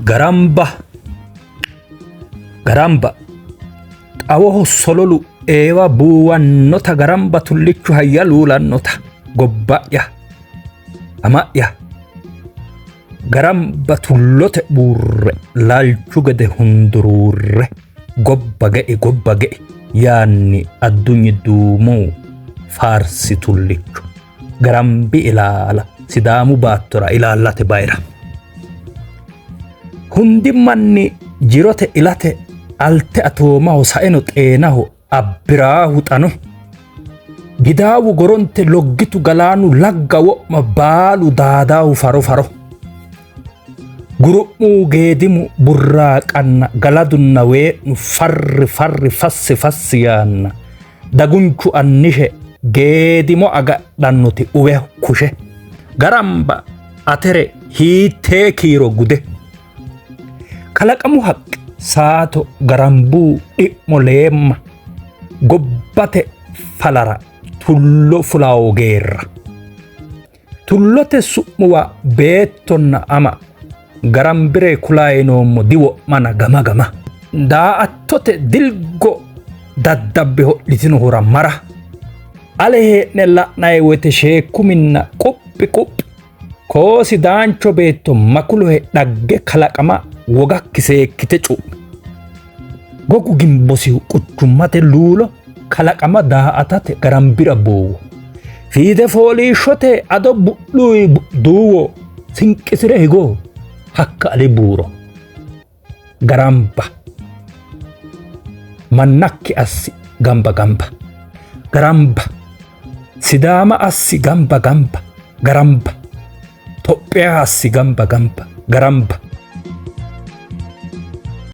Garamba xawoho sololu eewa buuwannota garamba tullichu hayya luulannota gobba'ya ama'ya garamba tullote buurre laalchu gede hunduruurre gobba ge'e yaanni addunyi duumuu faarsi tullichu garambi ilaala sidaamu baattora ilaallate bayra hundi manni jirote ilate alte atoomaho saeno xeenaho abbiraahu xano gidaawu goronte loggitu galaanu lagga wo'ma baalu daadaahu faro guru'muu geedimu burraaqanna galadunna wee'nu farri fassi yaanna dagunchu annishe geedimo agadhannoti uwe kushe garamba atere hiittee kiiro gude kalaqamu haqqi saato garambuu dhi'mo leemma gobbate falara tullo fulaawo geerra tullote su'muwa beettonna ama garambire kulaayinoommo diwo'mana gama daa'attote dilgo daddabbe ho'litinohura mara ale hee'ne la'nayi woyte sheekkuminna quphi koo sidaancho beetto makulohe dhagge kalaqama wogakki seekkite cu'mi gogu gimbosihu quchummate luulo kalaqama daa'atate garambira boowo fiide fooliishshote ado bu'luyi duuwo sinqisire higoo hakka ali buuro garamba mannakki assi gamba garamba sidaama assi gamba garamba Tophia assi gamba garamba